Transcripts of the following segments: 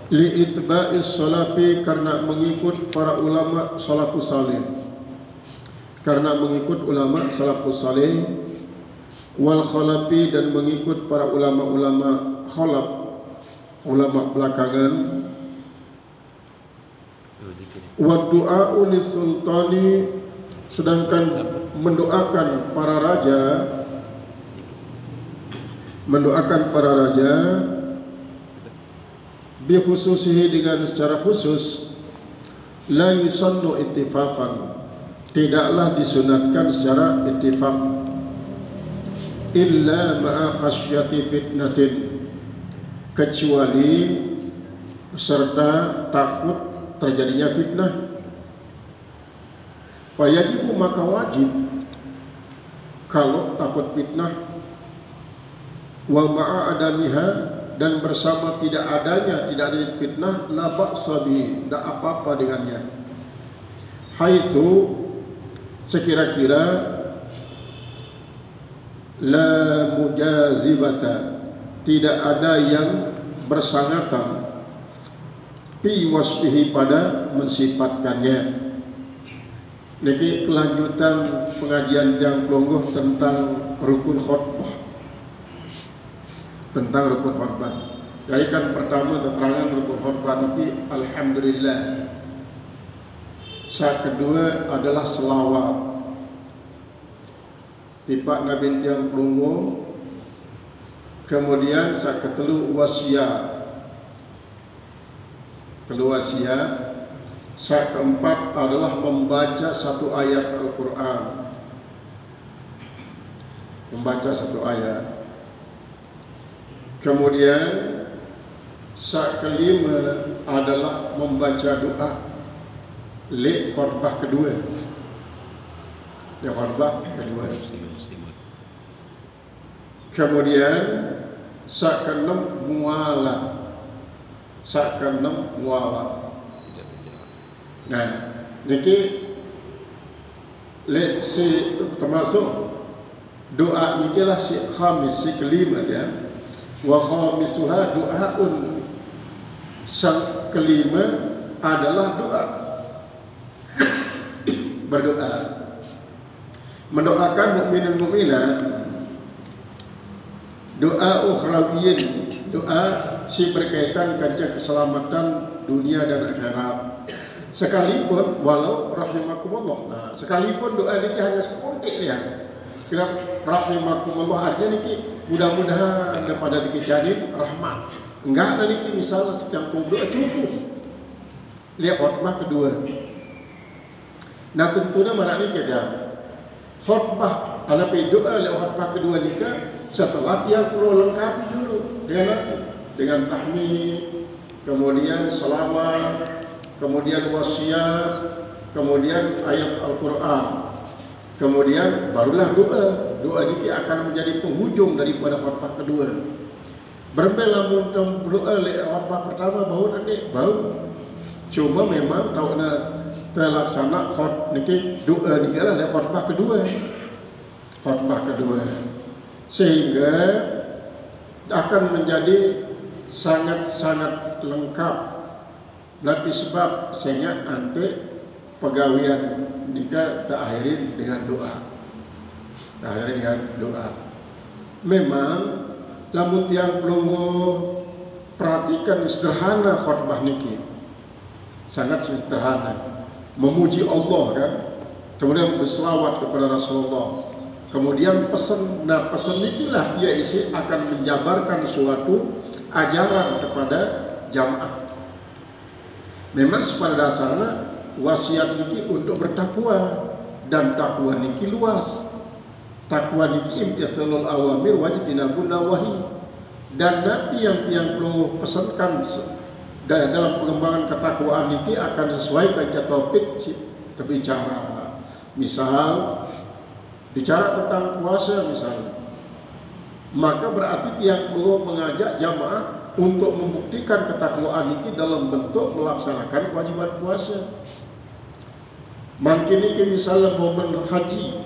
li'itba'is salafi, karena mengikut para ulama salafus salih, karena mengikut ulama salafus salih, wal khalafi, dan mengikut para ulama-ulama khalaf, ulama belakangan, wa du'a'u lis-sultani, sedangkan mendoakan para raja bi khususihi, dengan secara khusus, la yusannu ittifaqan, tidaklah disunatkan secara ittifaq, illa ma'a khasyati fitnatin, kecuali serta takut terjadinya fitnah. Fayajibu, maka wajib kalau takut fitnah, wa ma'a adamiha, dan bersama tidak adanya fitnah, la ba'sa bihi, tidak apa-apa dengannya. Haitsu, sekira-kira, la mujazibata, tidak ada yang bersangatan, fi wasfihi, pada mensifatkannya. Niki kelanjutan pengajian yang pelungguh tentang rukun khutbah. Jadi kan pertama keterangan rukun khutbah ini alhamdulillah. Sa kedua adalah selawat. Tiba Nabi tiang pelungguh. Kemudian sa ketelu wasiat. Sa keempat adalah membaca satu ayat Al-Quran. Kemudian sa kelima adalah membaca doa li khutbah kedua. Kemudian sa keenam mualah. Nah, niki termasuk doa niki lah si khamis, si kelima ya. Wa khamisuha du'aun, sang kelima adalah doa. Berdoa, mendoakan mukminin mukminat, doa ukhrawiyyin, doa si berkaitan dengan keselamatan dunia dan akhirat. Sekalipun walau rahimakumullah. Nah, sekalipun doa ini hanya sekuntik ya. Kenapa rahimakumullah, artinya niki mudah-mudahan daripada dikejadian rahmat. Enggak ada niki misal setiap doa cukup. Lihat khutbah kedua. Nah tentunya mana niki ya. Khutbah ada doa lihat khutbah kedua nika setelah tiang perlu lengkapi dulu dengan tahmid, kemudian salawat, kemudian wasiat, kemudian ayat Al-Quran. Kemudian barulah doa. Doa ini akan menjadi penghujung daripada khutbah kedua. Berbeda mudah doa le khutbah pertama bau. Cuma memang tahu nak terlaksana niki doa ni lah le khutbah kedua. Sehingga akan menjadi sangat-sangat lengkap. Tapi sebab sehingga nanti pegawaian nikah tak akhirin dengan doa. Memang lamun tiang pelunggu perhatikan sederhana khutbah niki, sangat sederhana. Memuji Allah kan, kemudian berselawat kepada Rasulullah, kemudian pesan. Nah pesan inilah ia isi akan menjabarkan suatu ajaran kepada jamaah. Memang pada dasarnya wasiat niki untuk bertakwa, dan takwa niki luas. Takwa niki imtithalul awamir wajtinabun nawahi. Dan Nabi yang tiang perlu pesankan dalam pengembangan ketakwaan niki akan sesuai dengan topik berbicara. Misal bicara tentang puasa misalnya, maka berarti tiang perlu mengajak jamaah untuk membuktikan ketakwaan ini dalam bentuk melaksanakan kewajiban puasa. Mungkin ini misalnya momen haji,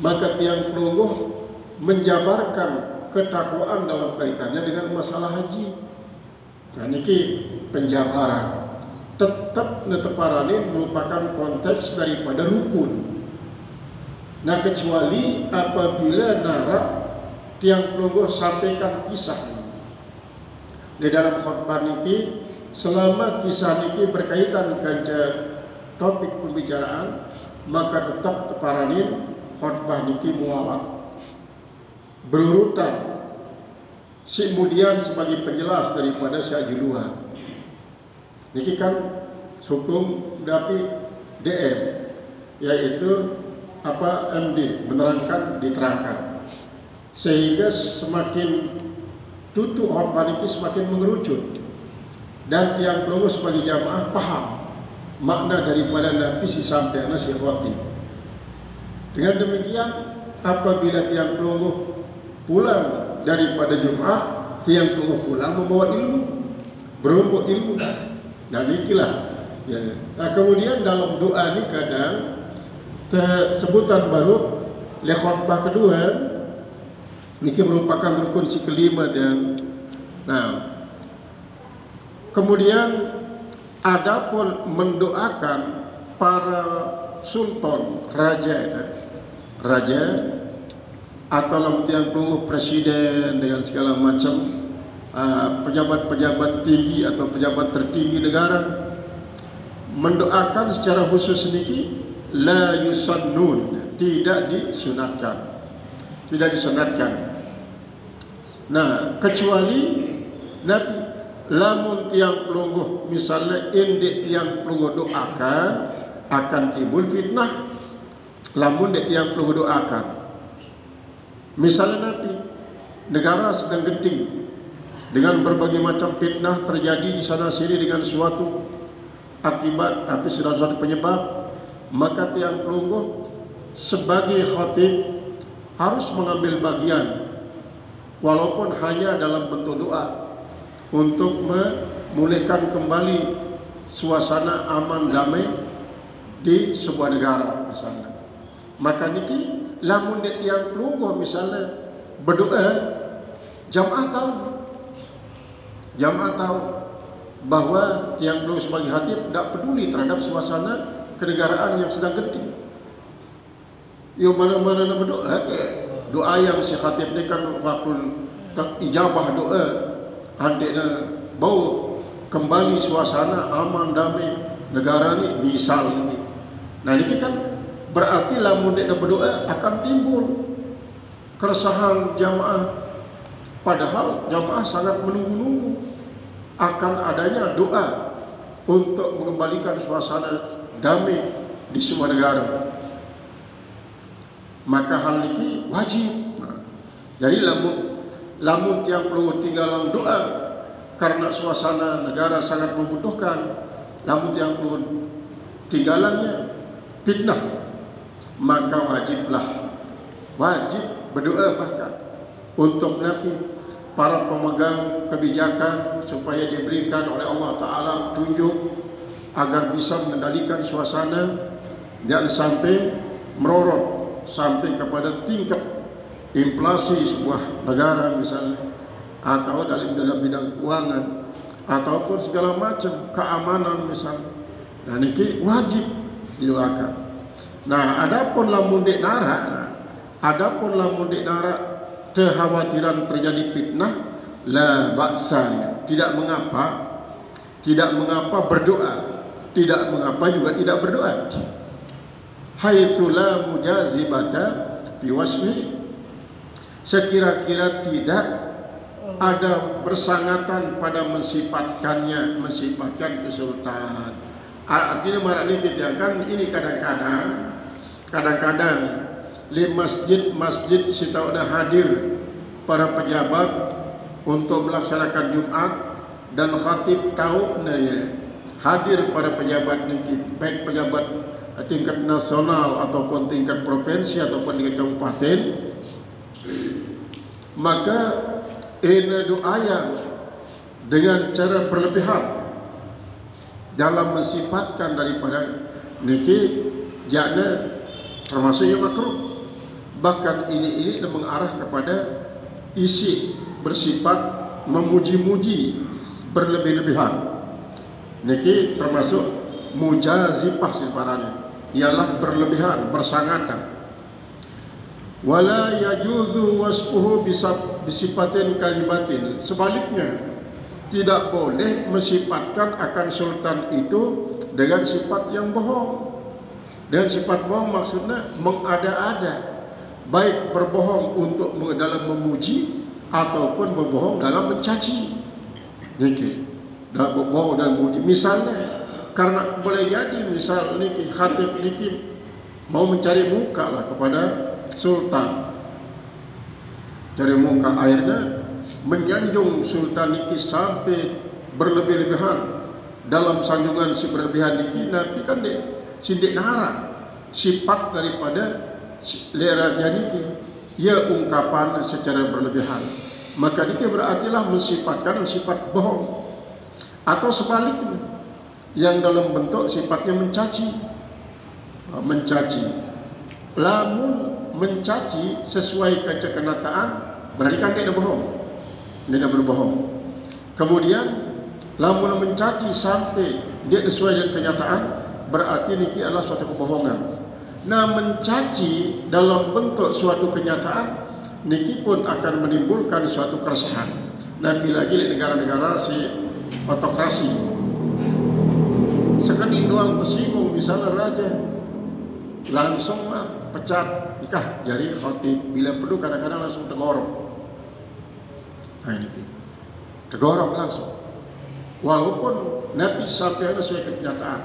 maka tiang pelungguh menjabarkan ketakwaan dalam kaitannya dengan masalah haji. Nah niki penjabaran. Tetap neteparane merupakan konteks daripada rukun. Nah kecuali apabila narak tiang pelungguh sampaikan kisah di dalam khutbah niki, selama kisah niki berkaitan dengan topik pembicaraan, maka tetap teparanin khutbah niki muawat berurutan si kemudian sebagai penjelas daripada si ajuluan. Niki kan hukum dapi DM, yaitu MD, menerangkan, diterangkan, sehingga semakin tutup khutbah niki semakin mengerucut dan tiang pelungguh sebagai jamaah paham makna daripada Nabi si sampai si khatib. Dengan demikian apabila tiang pelungguh pulang daripada Jumat, tiang pelungguh pulang membawa ilmu, berumput ilmu. Dan ikilah ya. Nah kemudian dalam doa ini kadang sebutan baru le khutbah kedua niki merupakan rukun si kelima yang. Nah kemudian adapun mendoakan para sultan, raja atau yang pelungguh presiden dengan segala macam pejabat-pejabat tinggi atau pejabat tertinggi negara, mendoakan secara khusus niki la yusannun, tidak disunatkan. Nah kecuali Nabi lamun tiang pelungguh misalnya indek tiang pelungguh doakan akan timbul fitnah. Lamun dek tiang pelungguh doakan, misalnya Nabi negara sedang genting dengan berbagai macam fitnah terjadi di sana sini dengan suatu akibat tapi suatu penyebab, maka tiang pelungguh sebagai khatib harus mengambil bagian walaupun hanya dalam bentuk doa untuk memulihkan kembali suasana aman damai di sebuah negara misalnya. Maka niki lamun dek tiang pelungguh misalnya berdoa, jamaah tahu bahwa tiang pelungguh sebagai khatib tidak peduli terhadap suasana kenegaraan yang sedang genting. Yo mana-mana berdoa, doa yang si khatib ni kan waktu ijabah doa, andekna bau kembali suasana aman damai negara ni misal ni. Nah ini kan berarti lamun dek berdoa akan timbul keresahan jamaah. Padahal jamaah sangat menunggu-nunggu akan adanya doa untuk mengembalikan suasana damai di semua negara. Maka hal ini wajib. Jadi lamun tiang pelungguh tinggalan doa karena suasana negara sangat membutuhkan, lamun tiang pelungguh tinggalannya fitnah, maka wajib berdoa bahkan untuk Nabi, para pemegang kebijakan supaya diberikan oleh Allah Ta'ala tunjuk agar bisa mengendalikan suasana, jangan sampai merorot sampai kepada tingkat inflasi sebuah negara misalnya, atau dalam bidang keuangan ataupun segala macam keamanan misalnya. Nah ini wajib didoakan. Nah adapun lamun dek narak kekhawatiran terjadi fitnah, la ba'sa, tidak mengapa berdoa, tidak mengapa juga tidak berdoa. Haitsu la mujazibata bi wasfi, sekira-kira tidak ada bersangatan pada mensifatkan kesultanan. Artinya marane kita kan ini kadang-kadang di masjid sitauna hadir para pejabat untuk melaksanakan Jumat dan khatib tahu hadir para pejabat niki, baik pejabat tingkat nasional ataupun tingkat provinsi ataupun tingkat kabupaten, maka doa yang dengan cara berlebihan dalam mensifatkan daripada niki jana termasuk yang makruh. Bahkan ini mengarah kepada isi bersifat memuji-muji berlebih-lebihan. Niki termasuk mujazifah silparani, ialah berlebihan, bersangatan. Wala yajuzu wasfuhu bisifatin kadhibatin. Sebaliknya, tidak boleh mensifatkan akan sultan itu dengan sifat yang bohong. Dan sifat bohong maksudnya mengada-ada, baik berbohong untuk dalam memuji ataupun berbohong dalam mencaci. Niki, dalam berbohong dalam memuji. Misalnya, karena boleh jadi misal niki khatib niki mau mencari muka lah kepada sultan, cari muka, akhirnya menyanjung sultan niki sampai berlebih-lebihan dalam sanjungan si berlebihan niki. Nabi kan sindik nara sifat daripada raja niki, ya ungkapan secara berlebihan, maka niki berartilah mensifatkan sifat bohong. Atau sebaliknya, yang dalam bentuk sifatnya mencaci. Lamun mencaci sesuai kenyataan, berarti kan dia bohong, dia berbohong. Kemudian lamun mencaci sampai dia sesuai dengan kenyataan, berarti niki adalah suatu kebohongan. Nah, mencaci dalam bentuk suatu kenyataan niki pun akan menimbulkan suatu keresahan. Nah, lagi di negara-negara si otokrasi, sekali doang tersinggung misalnya raja, langsung pecat nikah jari khatib, bila perlu kadang-kadang langsung tegorok. Nah ini tegorok langsung, walaupun Nabi sampai ada sesuai kenyataan.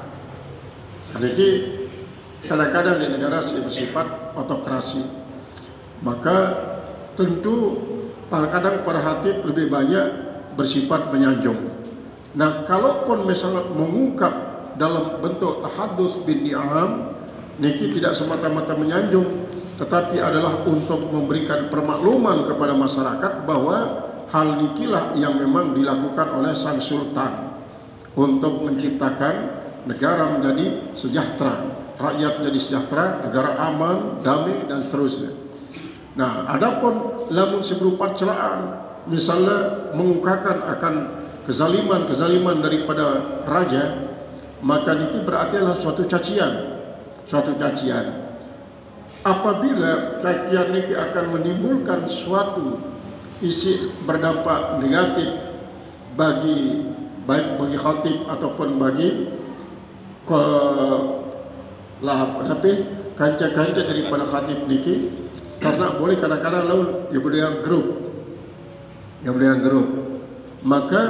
Nah ini kadang-kadang di negara bersifat otokrasi, maka tentu kadang para khatib lebih banyak bersifat menyanjung. Nah, kalaupun misalnya mengungkap dalam bentuk tahadus bin ni'am, niki tidak semata-mata menyanjung, tetapi adalah untuk memberikan permakluman kepada masyarakat bahwa hal nikilah yang memang dilakukan oleh sang sultan untuk menciptakan negara menjadi sejahtera, rakyat jadi sejahtera, negara aman, damai dan seterusnya. Nah, adapun lamun seberupa celaan, misalnya mengungkapkan akan kezaliman daripada raja, maka itu berarti adalah suatu cacian. Apabila cacian ini akan menimbulkan suatu isi berdampak negatif baik bagi khatib ataupun bagi kanca-kanca daripada khatib niki, karena boleh kadang-kadang laun yang boleh grup, maka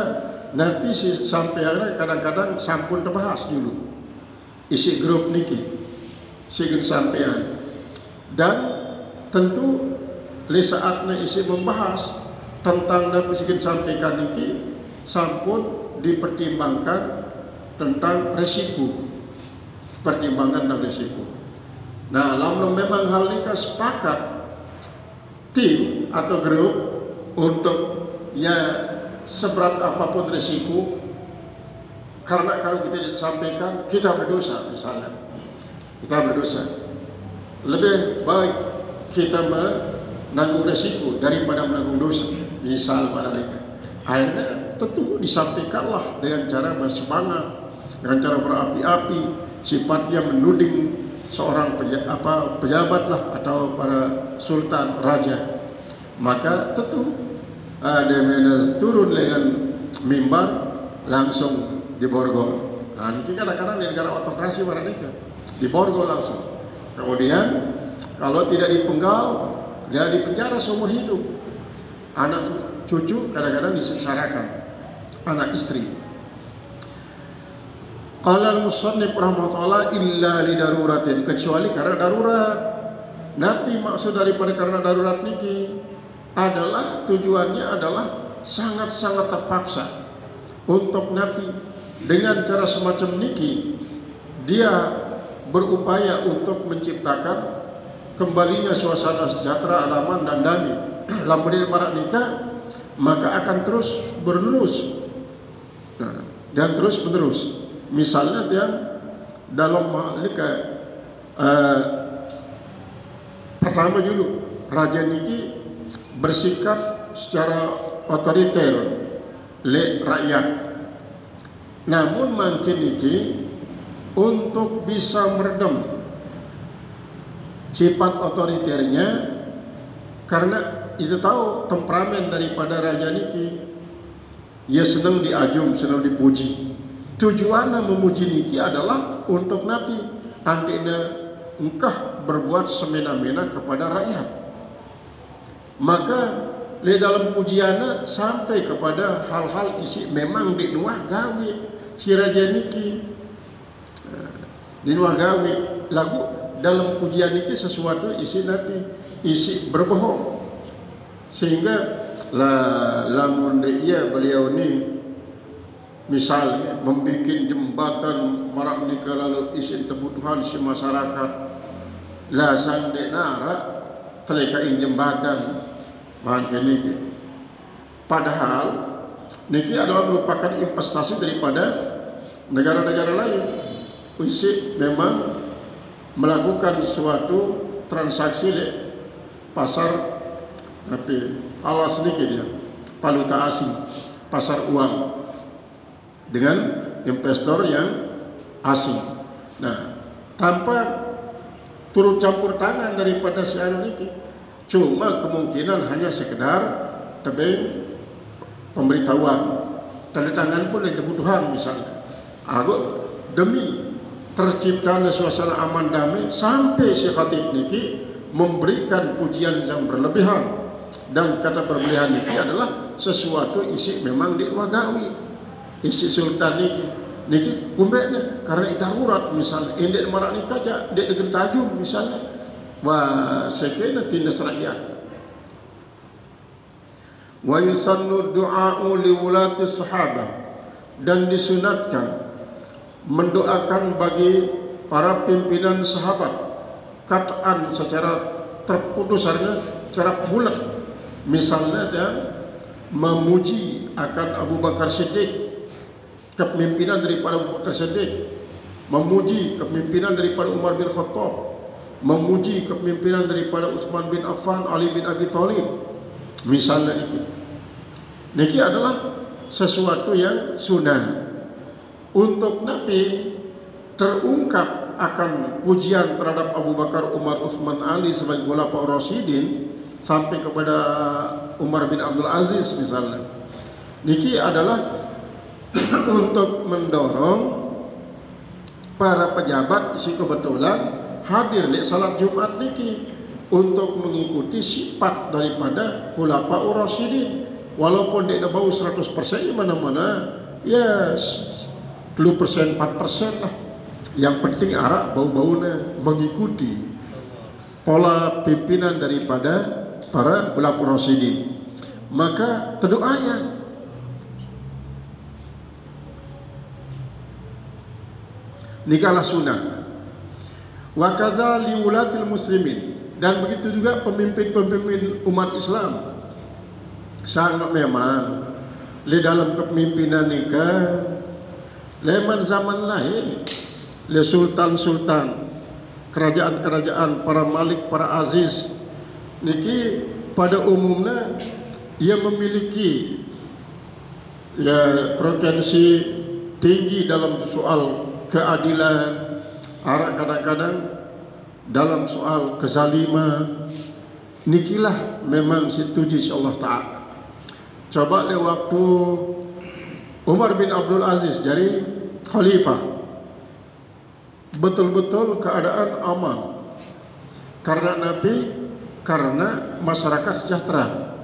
nanti sampai kadang-kadang sampun terbahas dulu isi grup niki sigen sampean, dan tentu le saatnya isi membahas tentang nabi sigen sampaikan niki sampun dipertimbangkan tentang resiko, pertimbangan dan resiko. Nah, lalu memang hal ini sepakat tim atau grup untuk ya seberat apapun resiko, karena kalau kita disampaikan kita berdosa, misalnya kita berdosa, lebih baik kita menanggung resiko daripada menanggung dosa, misal pada mereka. Akhirnya tentu disampaikanlah dengan cara bersemangat, dengan cara berapi-api, sifatnya menuding seorang pejabat lah atau para sultan raja, maka tentu dia turun dengan mimbar langsung diborgol. Nah ini kadang-kadang di negara otokrasi mereka diborgol langsung. Kemudian kalau tidak dipenggal, dia dipenjara seumur hidup. Anak cucu kadang-kadang disengsarakan, anak istri. Qala al-musannif rahimahullah illa li daruratin, kecuali karena darurat. Nabi maksud daripada karena darurat niki adalah tujuannya adalah sangat-sangat terpaksa untuk Nabi dengan cara semacam niki dia berupaya untuk menciptakan kembalinya suasana sejahtera, aman dan damai. Lamun dia marak nikah, maka akan terus berterus dan terus menerus. Misalnya dia dalam nikah pertama dulu raja niki bersikap secara otoriter le rakyat. Namun makin iki untuk bisa meredam sifat otoriternya, karena itu tahu temperamen daripada raja niki, ia senang diajum, senang dipuji. Tujuannya memuji niki adalah untuk nabi andina engkah berbuat semena-mena kepada rakyat. Maka di dalam pujiannya sampai kepada hal-hal isi memang di nuah gawe si raja niki, di nuah gawe lagu dalam pujian niki sesuatu isi nabi, isi berbohong, sehingga lamun dia beliau ni misalnya membuat jembatan marak nikah lalu isi kebutuhan si masyarakat lah sangde nara telekain jembatan macam ini, padahal niki adalah merupakan investasi daripada negara-negara lain. Isi memang melakukan suatu transaksi di pasar tapi alas sedikit dia valuta asing, pasar uang dengan investor yang asing. Nah, tanpa turut campur tangan daripada si anu niki, cuma kemungkinan hanya sekedar tebing pemberitahuan, tanda tangan pun yang dibutuhkan misalnya. Aku demi terciptanya suasana aman damai sampai si khatib niki memberikan pujian yang berlebihan, dan kata berlebihan niki adalah sesuatu isi memang diwagawi isi sultan niki kumbeknya karena darurat misalnya indek marak nikah aja dek dengan tajum misalnya, wah sekena tindas rakyat. Wa yusannu du'a'u liwulati sahabah, dan disunatkan mendoakan bagi para pimpinan sahabat kataan secara terputusarnya secara bulat, misalnya dia memuji akan Abu Bakar Siddiq, kepemimpinan daripada Abu Bakar Siddiq, memuji kepemimpinan daripada Umar bin Khattab, memuji kepemimpinan daripada Utsman bin Affan, Ali bin Abi Thalib misalnya. Niki adalah sesuatu yang sunnah untuk Nabi terungkap akan pujian terhadap Abu Bakar, Umar, Utsman, Ali sebagai khulafaur rasyidin sampai kepada Umar bin Abdul Aziz misalnya. Niki adalah untuk mendorong para pejabat isi kebetulan hadir di salat Jumat niki untuk mengikuti sifat daripada khulafaur rasyidin, walaupun dia bau 100% di mana-mana ya 10%, 4% lah. Yang penting arak bau-baunya mengikuti pola pimpinan daripada para khulafaur rasyidin. Maka terdoanya nikalah sunnah. Wa kadza liulatil muslimin, dan begitu juga pemimpin-pemimpin umat Islam sangat memang di dalam kepemimpinan nikah leman zaman lahir le sultan-sultan, kerajaan-kerajaan, para malik, para aziz niki pada umumnya ia memiliki ya pretensi tinggi dalam soal keadilan, arah kadang-kadang dalam soal kezaliman. Nikilah memang setuju Allah Ta'ala. Coba le waktu Umar bin Abdul Aziz jadi khalifah, betul-betul keadaan aman karena Nabi, karena masyarakat sejahtera,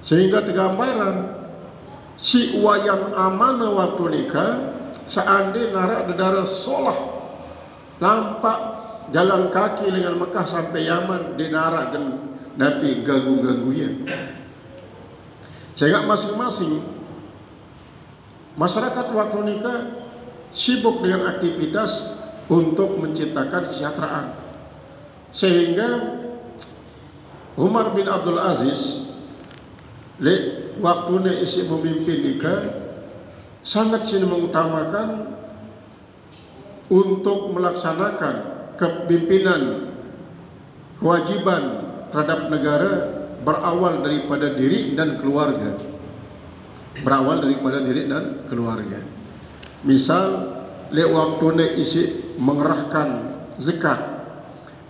sehingga gambaran si wayang aman waktu nikah seandainya narak dedara solah nampak jalan kaki dengan Mekah sampai Yaman di narak dan Nabi gagu-gagunya, sehingga masing-masing masyarakat waktu nikah sibuk dengan aktivitas untuk menciptakan kesejahteraan, sehingga Umar bin Abdul Aziz waktunya isi memimpin nikah sangat sini mengutamakan untuk melaksanakan kepimpinan kewajiban terhadap negara berawal daripada diri dan keluarga, berawal daripada diri dan keluarga. Misal le waktu ne isi mengerahkan zakat,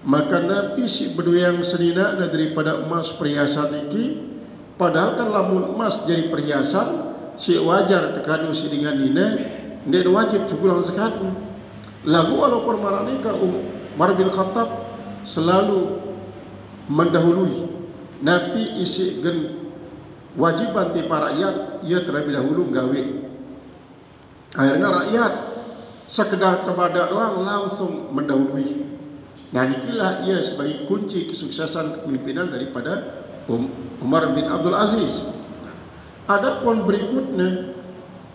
maka Nabi si berduyang senina daripada emas perhiasan iki, padahal kan lamun emas jadi perhiasan si wajar tekanu si dengan ini dia wajib cukup zakat. Lagu walaupun maranika Umar bin Khattab selalu mendahului Nabi isi gen wajiban ti para rakyat ia terlebih dahulu gawe. Akhirnya rakyat sekedar kepada doang langsung mendahului. Nah inilah ia sebagai kunci kesuksesan kepemimpinan daripada Umar bin Abdul Aziz. Adapun berikutnya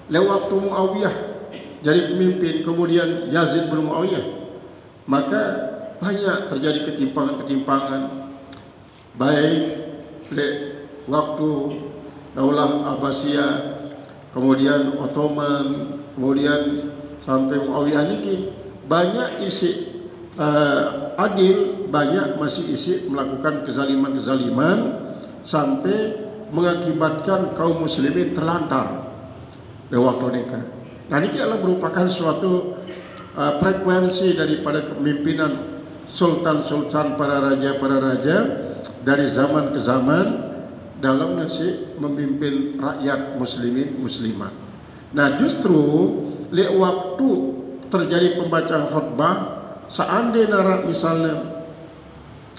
lewat Muawiyah jadi pemimpin, kemudian Yazid bin Muawiyah, maka banyak terjadi ketimpangan-ketimpangan, baik waktu Daulah Abbasiyah, kemudian Ottoman, kemudian sampai Muawiyah niki banyak isi adil, banyak masih isi melakukan kezaliman-kezaliman sampai mengakibatkan kaum muslimin terlantar di waktu nikah. Nah ini adalah merupakan suatu frekuensi daripada kepemimpinan sultan-sultan para raja dari zaman ke zaman dalam nasi memimpin rakyat muslimin muslimat. Nah justru le waktu terjadi pembacaan khutbah, seandainya misalnya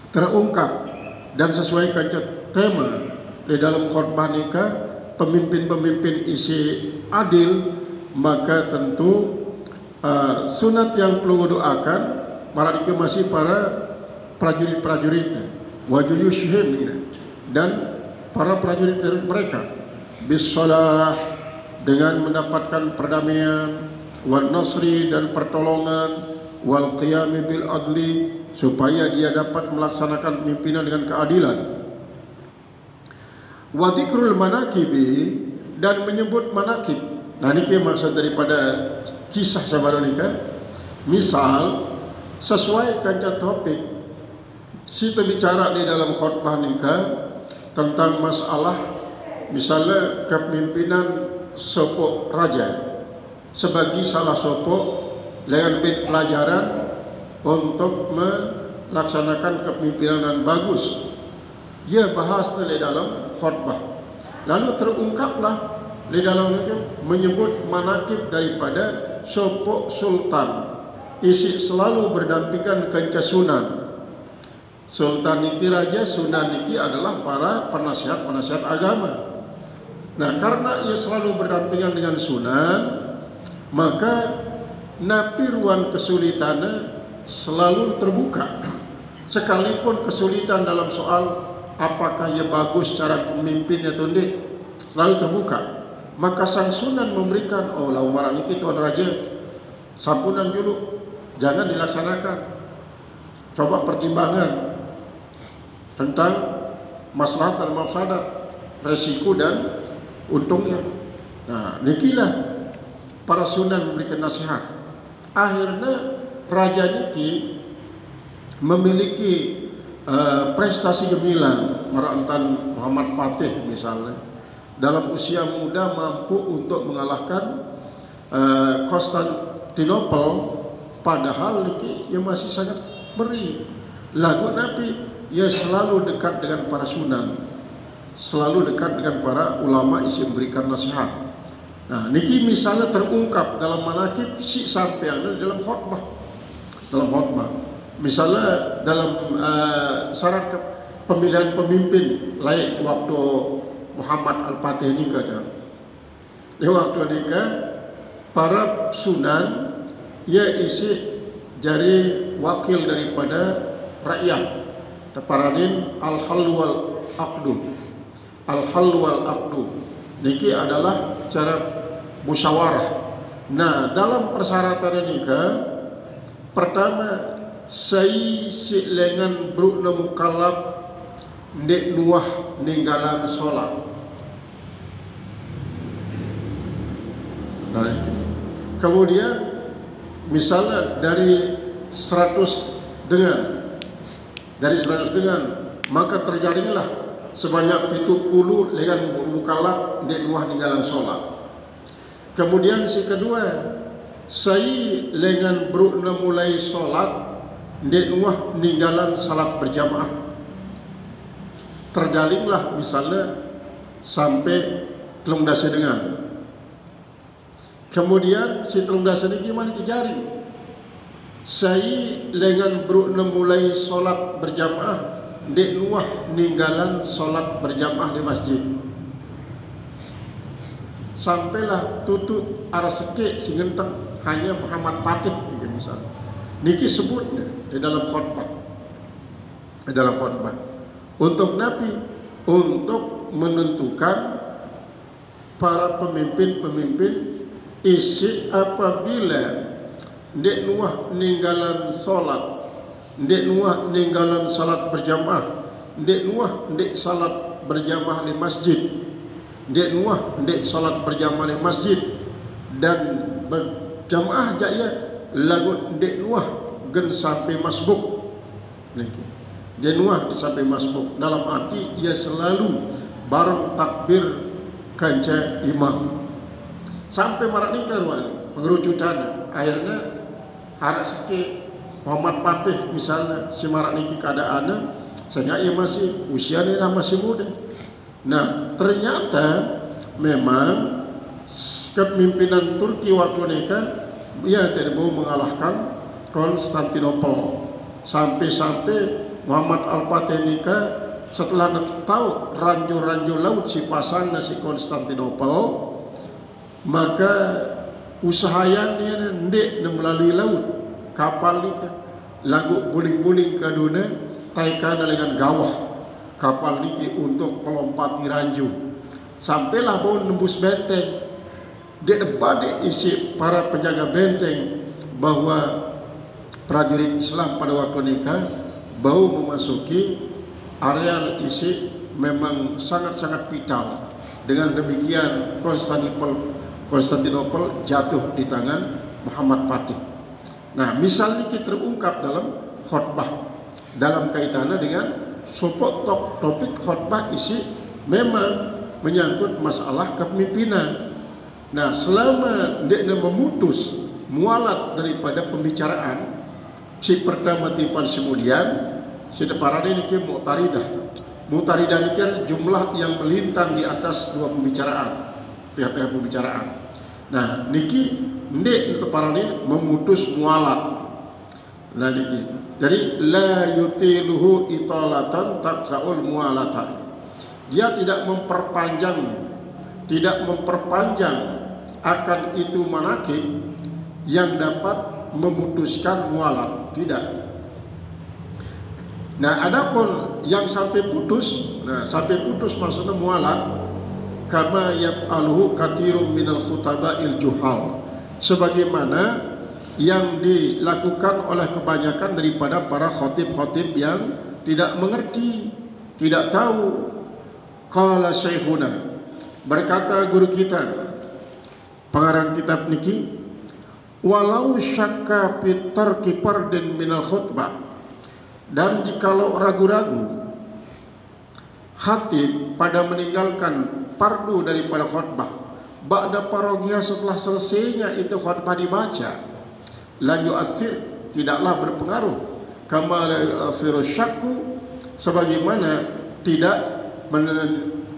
terungkap dan sesuai dengan tema di dalam khutbah nikah pemimpin-pemimpin isi adil, maka tentu sunat yang perlu doakan mereka masih para prajurit-prajuritnya, wajuyushim, dan para prajurit mereka bisalah dengan mendapatkan perdamaian, wal nasri dan pertolongan, wal qiyami bil adli, supaya dia dapat melaksanakan pemimpinan dengan keadilan. Wa dzikrul manakibi, dan menyebut manakib. Nah ini maksud daripada kisah sahabat nikah. Misal sesuai dengan topik kita bicara di dalam khutbah nikah tentang masalah misalnya kepemimpinan sopok raja sebagai salah sopok dengan pelajaran untuk melaksanakan kepemimpinan yang bagus. Ia bahas di dalam khutbah. Lalu terungkaplah di dalamnya menyebut manakib daripada sopok sultan, isi selalu berdampingan dengan sunan. Sultan niki raja, sunan niki adalah para penasihat-penasihat agama. Nah karena ia selalu berdampingan dengan sunan, maka napi ruang kesulitannya selalu terbuka. Sekalipun kesulitan dalam soal apakah ia bagus cara pemimpin atau tidak, selalu terbuka. Maka sang sunan memberikan, oh laumaran ini tuan raja, sampunan dulu, jangan dilaksanakan. Coba pertimbangan tentang maslahat dan mafsadat, resiko dan untungnya. Nah, nikilah para sunan memberikan nasihat. Akhirnya raja niki memiliki prestasi gemilang, merantan Muhammad Fatih misalnya. Dalam usia muda mampu untuk mengalahkan Konstantinopel, padahal niki ia masih sangat beri. Lagu Nabi ia selalu dekat dengan para sunan, selalu dekat dengan para ulama isi memberikan nasihat. Nah niki misalnya terungkap dalam manakib si sampai yang dalam khutbah, misalnya dalam syarat pemilihan pemimpin layak waktu Muhammad Al-Fatih nikah. Di waktu nikah para sunan ia isi jadi wakil daripada rakyat. Teparanin al-hal wal aqdu. Al-hal wal aqdu niki adalah cara musyawarah. Nah dalam persyaratan nikah pertama saya si lengan brukna mukallaf ndek luah ninggalan solat. Nah, kemudian misalnya dari 100 dengan maka terjadilah sebanyak 70 lengan mukallaf ndek luah ninggalan solat. Kemudian si kedua Saya lengan berukna mulai solat ndek nuah ninggalan salat berjamaah. Terjalinglah misalnya sampai telung dasa dengan. Kemudian si telung dasa ini gimana dijaring? Saya lengan berukna mulai solat berjamaah ndek nuah ninggalan solat berjamaah di masjid. Sampailah tutut arah sekek si ngenteng hanya Muhammad Patih misalnya. Niki sebutnya di dalam khutbah. Di dalam khutbah. Untuk Nabi, untuk menentukan para pemimpin-pemimpin isi apabila ndek nuah ninggalan solat, ndek nuah ninggalan salat berjamaah, ndek nuah ndek salat berjamaah di masjid, ndek nuah ndek salat berjamaah di masjid dan berjamaah jaya lagu ndek nuah gen sampai masbuk. Dia nuah sampai masbuk dalam arti ia selalu bareng takbir kanca imam sampai marak nikah pengerucutan akhirnya harap sikit Muhammad Patih misalnya si marak niki keadaannya sehingga ia masih usianya dah masih muda. Nah ternyata memang kepemimpinan Turki waktu nikah ia tidak mau mengalahkan Konstantinopel sampai-sampai Muhammad Al-Fatih nikah setelah tahu ranjau-ranjau laut si pasang nasi Konstantinopel, maka usahaannya ndek melalui laut kapal nikah lagu buling-buling ke dunia taikana dengan gawah kapal niki untuk melompati ranjau sampailah bau nembus benteng. Dia depan isi para penjaga benteng bahwa prajurit Islam pada waktu nikah bau memasuki area isi memang sangat-sangat vital. Dengan demikian Konstantinopel jatuh di tangan Muhammad Patih. Nah, misalnya kita terungkap dalam khutbah dalam kaitannya dengan topik khutbah isi memang menyangkut masalah kepemimpinan. Nah, selama dia memutus mualat daripada pembicaraan si pertama tipan kemudian si depan ini ke Mu'taridah ini kan jumlah yang melintang di atas dua pembicaraan pihak-pihak pembicaraan. Nah, niki ndek depan ini memutus mualat. Nah, niki jadi la yutiluhu italatan taqra'ul mualatan. Dia tidak memperpanjang akan itu manakib yang dapat memutuskan mualat, tidak. Nah, adapun yang sampai putus, maksudnya mualat kama yaf'aluhu katsirun minal khutaba'il juhal, sebagaimana yang dilakukan oleh kebanyakan daripada para khatib-khatib yang tidak mengerti, tidak tahu. Qala syekhuna, berkata guru kita pengarang kitab niki, walau syakka fi tarki fardin minal khutbah, dan jikalau ragu-ragu khatib pada meninggalkan fardu daripada khutbah ba'da parogia setelah selesainya itu khutbah dibaca, la yu'athir, tidaklah berpengaruh, kama la yu'athiru syakku, sebagaimana tidak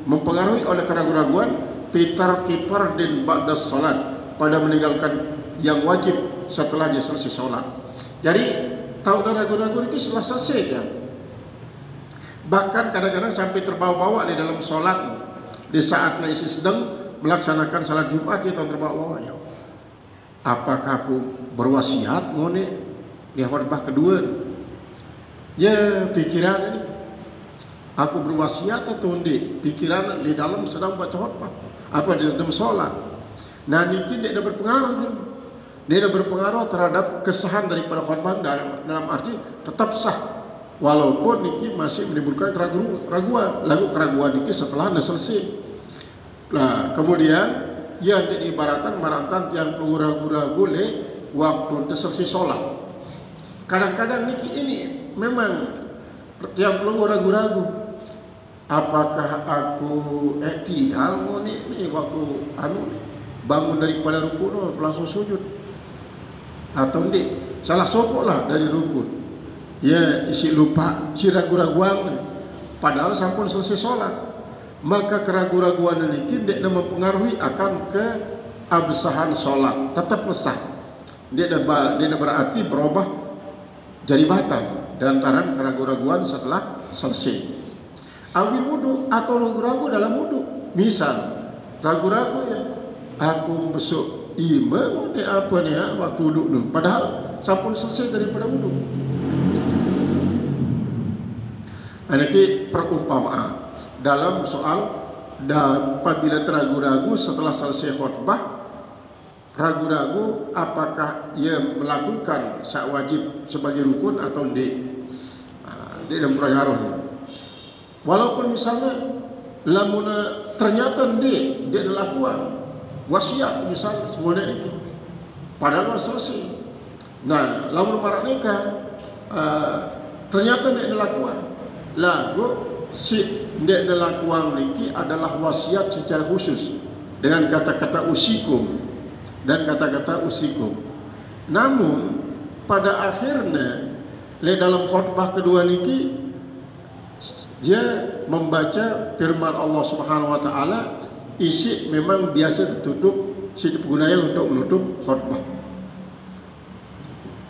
mempengaruhi oleh keraguan-raguan fitar kifardin ba'da salat, pada meninggalkan yang wajib setelah dia selesai sholat. Jadi tahu dan ragu-ragu itu setelah selesai kan. Bahkan kadang-kadang sampai terbawa-bawa di dalam sholat di saat isi sedang melaksanakan salat Jumat kita terbawa-bawa. Ya, apakah aku berwasiat ngone di khutbah kedua? Ya, pikiran ini aku berwasiat atau ndi? Pikiran di dalam sedang baca khutbah, apa di dalam sholat. Nah, niki tidak berpengaruh. Dia berpengaruh terhadap kesahan daripada khutbah dalam arti tetap sah, walaupun niki masih menimbulkan keraguan. Lalu keraguan niki setelah selesai. Nah, kemudian ya diibaratkan marantan yang perlu ragu-ragu le waktu selesai sholat. Kadang-kadang niki ini memang yang perlu ragu-ragu. Apakah aku tidak ini waktu bangun daripada rukun langsung sujud. atau ndik salah sopok lah dari rukun ya isi lupa si ragu-raguan padahal sampun selesai sholat, maka keraguan-raguan ini tidak mempengaruhi akan keabsahan sholat, tetap sah. Dia berarti berubah jadi batal dan antara keraguan-raguan setelah selesai. Awil wudu atau ragu-ragu dalam wudu, misal ragu-ragu ya aku besok imam ni apa ni waktu wudu ni, padahal sampun selesai daripada wudu. Ini perumpamaan dalam soal dan apabila teragu-ragu setelah selesai khutbah, ragu-ragu apakah ia melakukan syak wajib sebagai rukun atau tidak. Dia dalam pengaruh. Walaupun misalnya lamuna ternyata dia lakukan wasiat misalnya semuanya ini, padahal selesai. Nah, lamun marak nikah ternyata dia lakukan. Lagu si dia lakukan ini adalah wasiat secara khusus dengan kata-kata usikum dan kata-kata usikum. Namun pada akhirnya dalam khutbah kedua niki dia membaca firman Allah Subhanahu wa taala, isi memang biasa ditutup si gunanya untuk menutup khutbah.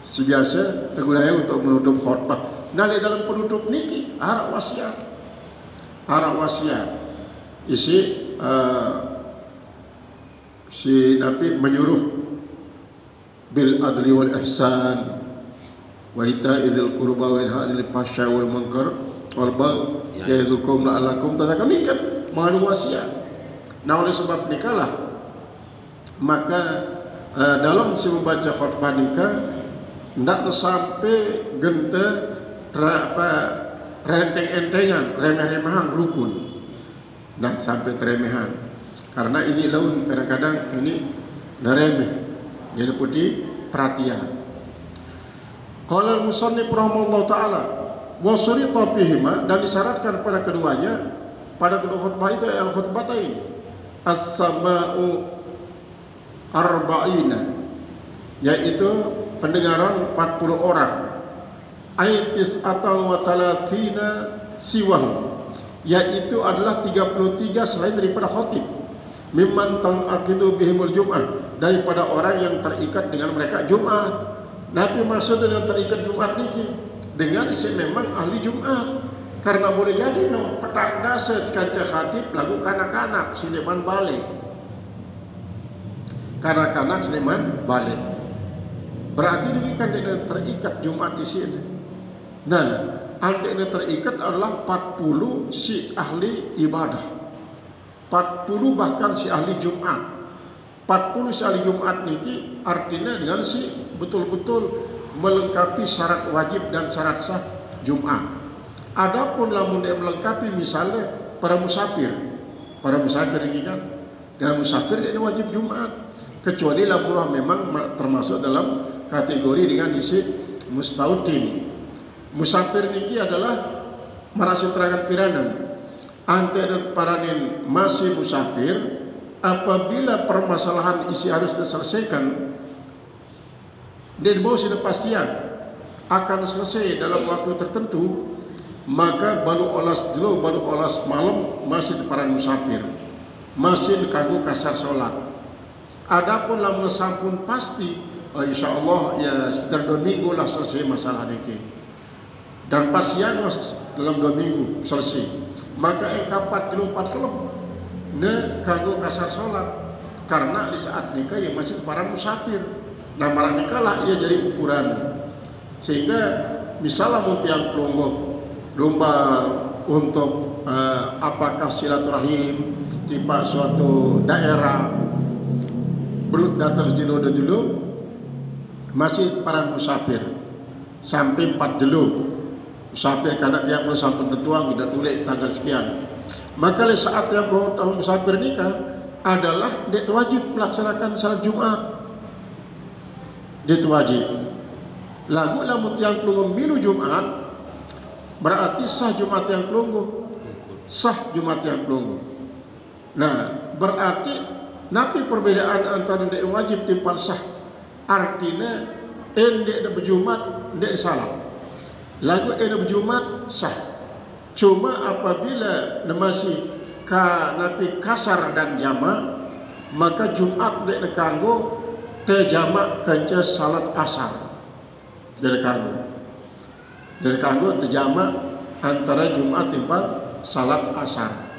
Si biasa tergunanya untuk menutup khutbah. Nah, di dalam penutup niki harap wasiat. Harap wasiat. Isi si Nabi menyuruh bil adli wal ihsan wa ita'idil qurba wa inha'il fahsya wal munkar wal baghi ya'idzukum la'allakum tadhakkarun. Ini kan mengandung wasiat. Nah, oleh sebab nikahlah maka dalam si membaca khutbah nikah tidak sampai gente renteng-entengan remeh-remehan rukun dan sampai teremehan, karena ini laun kadang-kadang ini neremeh jadi putih perhatian. Qala al-musannif rahimahullah ta'ala wa surita fihima, dan disyaratkan pada keduanya pada kedua khutbah itu al-khutbatain as-sama'u arba'ina, yaitu pendengaran 40 orang, aitis atau watalatina siwahu, yaitu adalah 33 selain daripada khatib, mimman ta'aqidu bihimul jum'ah, daripada orang yang terikat dengan mereka Jumat. Nabi maksud dengan terikat Jumat ini dengan si memang ahli Jumat, karena boleh jadi petang dasar kanca khatib lagu kanak-kanak Sleman balik, kanak-kanak Sleman balik, berarti ini kan dia terikat Jumat di sini. Nah, yang terikat adalah 40 si ahli ibadah, 40 bahkan si ahli Jumat. 40 si ahli Jumat ini artinya dengan si betul-betul melengkapi syarat wajib dan syarat sah Jumat. Adapun lamun dia melengkapi misalnya para musafir ini kan, dan musafir dia wajib Jumat, kecuali lamun memang termasuk dalam kategori dengan isi mustautin. Musafir niki adalah merasa terangan piranan antara paranin masih musafir, apabila permasalahan isi harus diselesaikan dan bawa kepastian akan selesai dalam waktu tertentu, maka baru olas malam masih di paran musafir, masih dikanggu kasar sholat. Adapun lamun sampun pasti insyaallah ya sekitar 2 minggu lah selesai masalah niki, dan pasian dalam 2 minggu selesai, maka engkapat 4 kelem ne kanggo kasar sholat, karena di saat nikah ya masih para musafir. Nah, marah nikah lah ia jadi ukuran, sehingga misalnya muntiang pelonggok domba untuk apakah silaturahim tiba suatu daerah datang jelo masih para musafir sampai 4 jelo musafir, karena tiap perlu sampai tertuang tidak boleh tanggal sekian, maka saat yang perlu musafir nikah adalah dia wajib melaksanakan salat Jumat, dia wajib. Lagu lamun yang perlu milu Jumat berarti sah Jumat yang perlu, sah Jumat yang perlu. Nah, berarti napi perbedaan antara dia wajib timpal sah, artinya Endek nak berjumat, endek salah. Lagu nak berjumat sah. Cuma apabila masih napi kasar dan jamak, maka Jumat dek nak kanggo terjamak kanca salat asar. Dek kanggo terjamak antara Jumat timbang salat asar.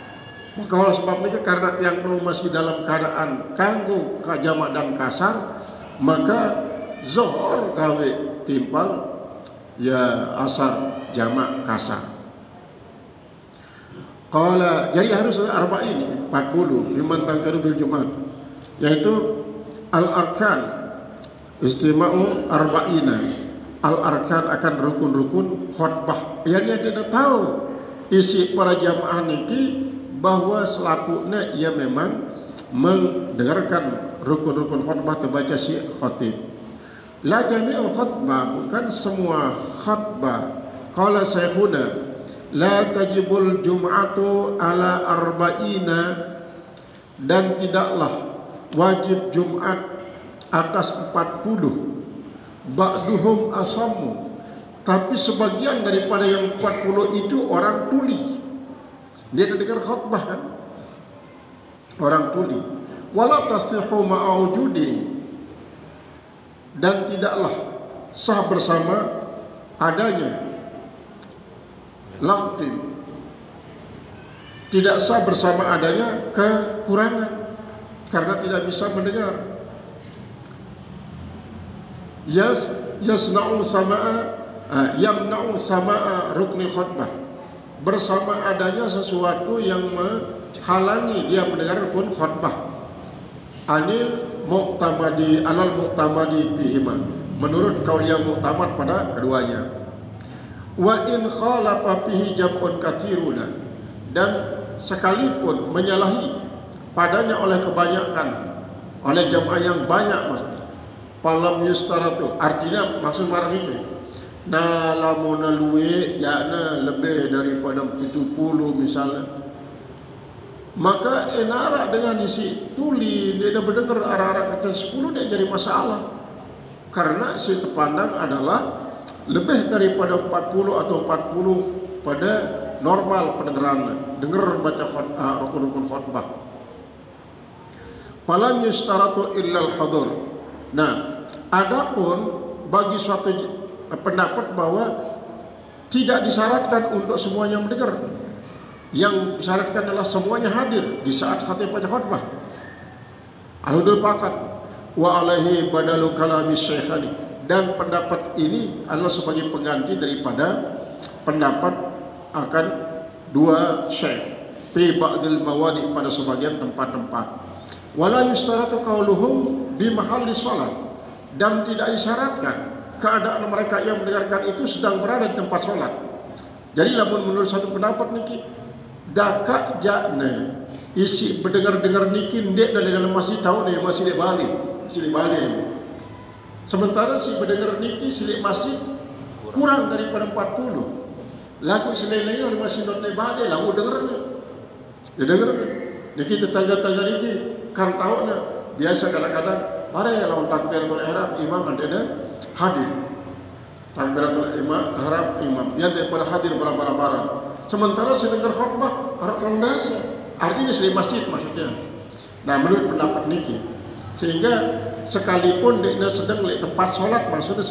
Maka oleh sebab ini karena tiang belum masih dalam keadaan kanggo jamak dan kasar, maka zuhur gawe timpang ya asar jamak kasar. Qala, jadi harus ada arba'in 40 liman tangkaru bil Jumat, yaitu al-arkan istima'u arba'ina. Al-arkan akan rukun-rukun khutbah. Yang dia tahu isi para jamaah niki bahwa selapuknya ia memang mendengarkan rukun-rukun khutbah terbaca si khatib. La jami'ul khutbah, bukan semua khutbah. Qala saykhuna la tajibul jum'atu ala arba'ina, dan tidaklah wajib Jumat atas 40. Ba'duhum asamu, tapi sebagian daripada yang 40 itu orang tuli. Dia dengar khutbah kan, orang tuli. Wala tasihhu ma'awjudi, dan tidaklah sah bersama adanya laqtin, tidak sah bersama adanya kekurangan karena tidak bisa mendengar. Yasna'u sama'a yamna'u sama'a ruknil khutbah, bersama adanya sesuatu yang menghalangi dia mendengar rukun khutbah. Anil muqtamadi alal muqtamadi bihima, menurut kaul yang muktamad pada keduanya. Wa in khalafa fihi jam'un kathiruna, dan sekalipun menyalahi padanya oleh kebanyakan, oleh jamaah yang banyak, maksudnya palam yustaratu, artinya maksud marah itu na lamuna luwe yakna lebih daripada 70 misalnya, maka enara dengan isi tuli dia dah mendengar arah-arah kata 10 dia jadi masalah, karena si terpandang adalah lebih daripada 40 atau 40 pada normal pendengaran, dengar baca rukun-rukun khutbah. Falam yustaratu illal hadur. Nah, adapun bagi suatu pendapat bahwa tidak disyaratkan untuk semuanya mendengar, yang disyaratkan adalah semuanya hadir di saat khatib baca khutbah. Al-hudul pakat wa alaihi badalu kalami syekhani, dan pendapat ini adalah sebagai pengganti daripada pendapat akan dua syekh fi ba'dil mawadi, pada sebagian tempat-tempat. Wala yustaratu qauluhum di mahalli salat, dan tidak disyaratkan keadaan mereka yang mendengarkan itu sedang berada di tempat solat. Jadi namun menurut satu pendapat niki dakak jakne isi berdengar-dengar niki ndek dari dalam masjid tahu dia masih di Bali. Sementara si berdengar niki silik masjid kurang daripada 40. Lagu selain lain masih not di Bali lagu dengarnya. Dia dengar niki tetangga-tetangga niki kan tahu na biasa kadang-kadang pada lawan takbiratul ihram imam ada hadir. Takbiratul ihram imam yang daripada hadir barang-barang. Sementara si dengar khutbah harap landasa, artinya di masjid maksudnya. Nah, menurut pendapat niki, sehingga sekalipun dia sedang di tempat solat, maksudnya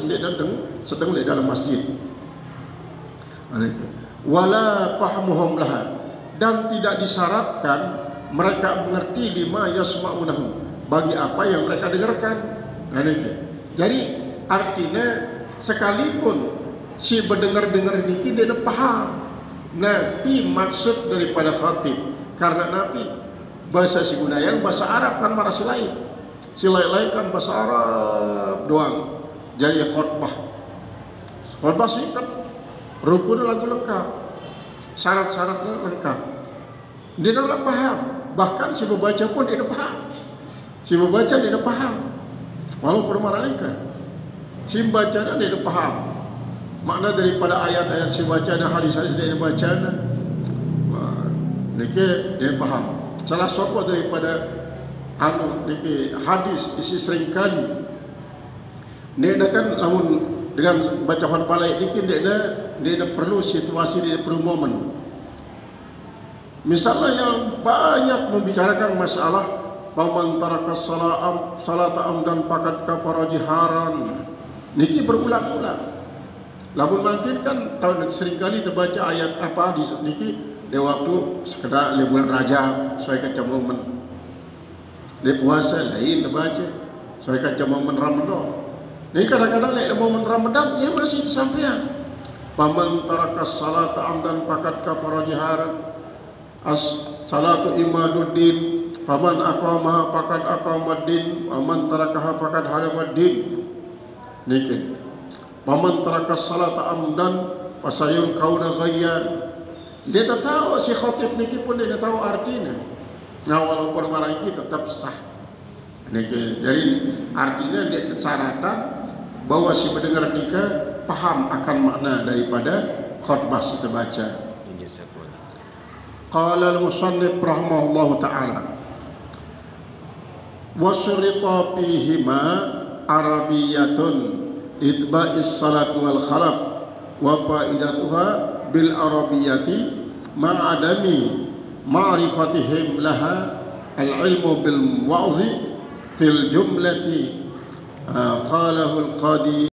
sedang di dalam masjid. Wala fahmuhum laha, dan tidak disyaratkan mereka mengerti lima yasma'unahu, bagi apa yang mereka dengarkan. Nah, ini. Jadi artinya sekalipun si berdengar-dengar niki dia paham Nabi maksud daripada khatib, karena Nabi bahasa si Gunayang bahasa Arab kan marah silai kan bahasa Arab doang. Jadi khutbah singkat, rukun lagu lengkap, syarat-syaratnya lengkap, dia tidak paham. Bahkan si membaca pun dia tidak paham. Si membaca dia tidak paham, walaupun marah kan si membaca dia tidak paham makna daripada ayat-ayat si baca dan hadis-hadis dia baca. Niki dia paham. Salah satu daripada niki hadis isi seringkali Dia kan namun dengan bacaan palai ini dia perlu situasi, dia perlu momen. Misalnya yang banyak membicarakan masalah paman taraka salata amdan pakat kafara jiharan. Niki berulang-ulang. Lamun makin kan tahun seringkali terbaca ayat apa di niki dia waktu sekedar bulan Rajab sesuai kaca momen. Dia puasa lain terbaca sesuai kaca momen Ramadan. Jadi kadang-kadang lek momen Ramadan ia masih disampaikan. Paman taraka salata amdan pakat kafara jiharan. Salatu imaduddin. Paman aqamaha pakat aqamaddin. Paman tarakaha pakat hadamaddin. Niki. Paman taraka salata amdan pasayun kauna ghayyan. Dia tak tahu si khatib niki pun dia tak tahu artinya. Nah walaupun marah ini tetap sah. Niki. Jadi artinya dia syaratan bahwa si pendengar nikah paham akan makna daripada khutbah yang terbaca. Qala al-musannif rahimahullahu ta'ala wa syurita fihima arabiyatun itba'is salat wal khalaf wa faidatuha bil arabiyati ma'adami ma'rifatihim laha al-ilmu bil wa'zi fil jumlati qalahu al-qadi